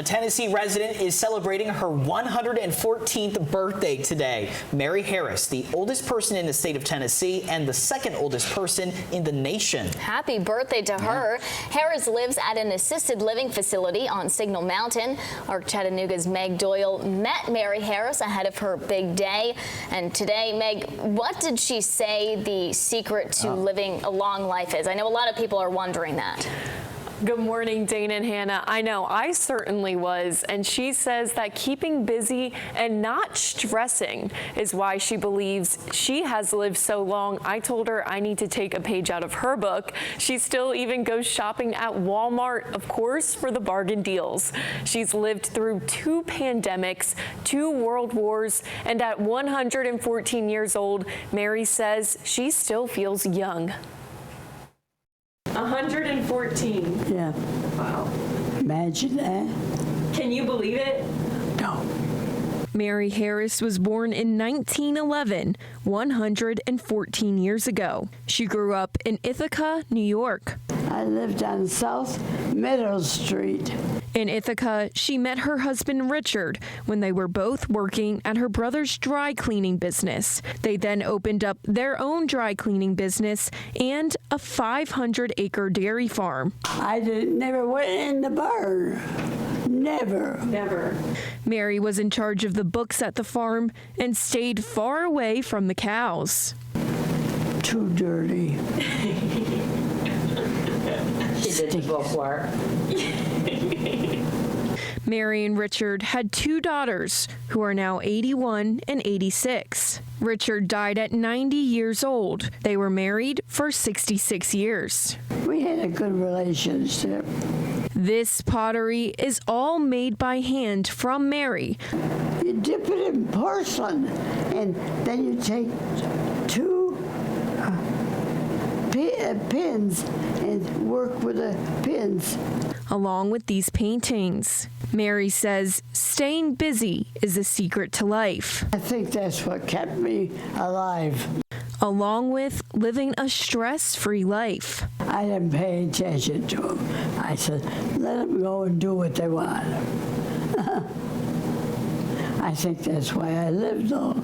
A Tennessee resident is celebrating her 114th birthday today. Mary Harris, the oldest person in the state of Tennessee and the second oldest person in the nation. Happy birthday to her. Harris lives at an assisted living facility on Signal Mountain. Our Chattanooga's Meg Doyle met Mary Harris ahead of her big day. And today, Meg, what did she say the secret to living a long life is? I know a lot of people are wondering that. Good morning, Dana and Hannah. I know I certainly was, and she says that keeping busy and not stressing is why she believes she has lived so long. I told her I need to take a page out of her book. She still even goes shopping at Walmart, of course, for the bargain deals. She's lived through 2 pandemics, 2 world wars, and at 114 years old, Mary says she still feels young. 114. Yeah. Wow. Imagine that. Can you believe it? No. Mary Harris was born in 1911, 114 years ago. She grew up in Ithaca, New York. I lived on South Meadow Street. In Ithaca, she met her husband Richard when they were both working at her brother's dry cleaning business. They then opened up their own dry cleaning business and a 500-acre dairy farm. I never went in the barn. Never. Mary was in charge of the books at the farm and stayed far away from the cows. Too dirty. She did the book work. Mary and Richard had 2 daughters who are now 81 and 86. Richard died at 90 years old. They were married for 66 years. We had a good relationship. This pottery is all made by hand from Mary. You dip it in porcelain, and then you take 2 pins and work with the pins. Along with these paintings, Mary says staying busy is a secret to life. I think that's what kept me alive. Along with living a stress-free life. I didn't pay attention to them. I said, let them go and do what they want. I think that's why I lived long.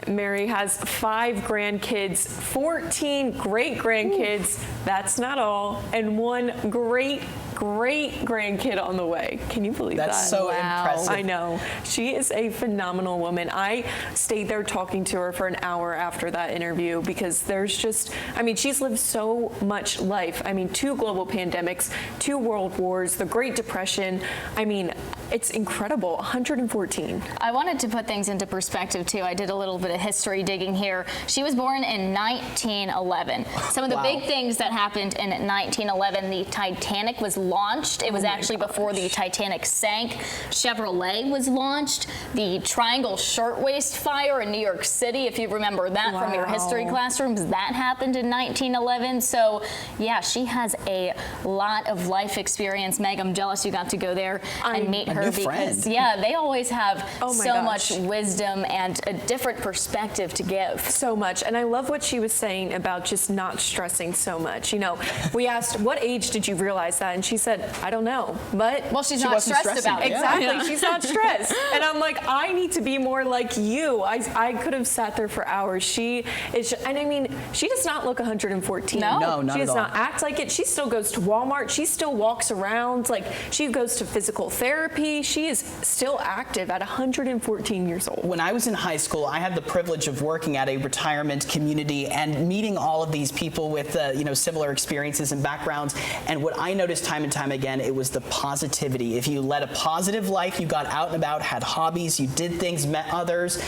Mary has 5 grandkids, 14 great-grandkids, that's not all, and 1 great-great-grandkid on the way. Can you believe that? That's so impressive. I know. She is a phenomenal woman. I stayed there talking to her for an hour after that interview because there's just, I mean, she's lived so much life. I mean, 2 global pandemics, 2 world wars, the Great Depression. I mean, it's incredible. 114. I wanted to put things into perspective, too. I did a little bit of history digging here. She was born in 1911. Some of the big things that happened in 1911, the Titanic was launched. It was actually before the Titanic sank. Chevrolet was launched. The Triangle Shirtwaist Fire in New York City, if you remember that from your history classrooms, that happened in 1911. So, yeah, she has a lot of life experience. Meg, I'm jealous you got to go there and meet her because, yeah, they always have so much wisdom and a different perspective to give. So much. And I love what she was saying about just not stressing so much. You know, we asked, what age did you realize that? And she said, I don't know. But well, she's not stressed about it. Exactly. Yeah. She's not stressed. And I'm like, I need to be more like you. I could have sat there for hours. She is, and I mean, she does not look 114. No, not she does at all. not act like it. She still goes to Walmart. She still walks around. Like, she goes to physical therapy. She is still active at 114 years old. When I was in high school, I had the privilege of working at a retirement community and meeting all of these people with similar experiences and backgrounds. And what I noticed time and time again, it was the positivity. If you led a positive life, you got out and about, had hobbies, you did things, met others.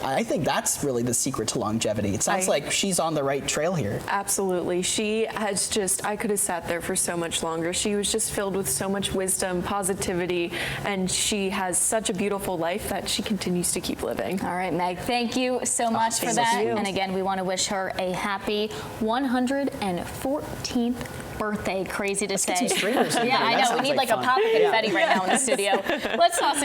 I think that's really the secret to longevity. It sounds like she's on the right trail here. Absolutely. She has just, I could have sat there for so much longer. She was just filled with so much wisdom, positivity, and she has such a beautiful life that she continues to keep living. All right, Meg, thank you so much for that. And again, we want to wish her a happy 114th birthday. Crazy to say. Get some streamers. Yeah, I know. We need like a pop of confetti right now in the studio. Let's toss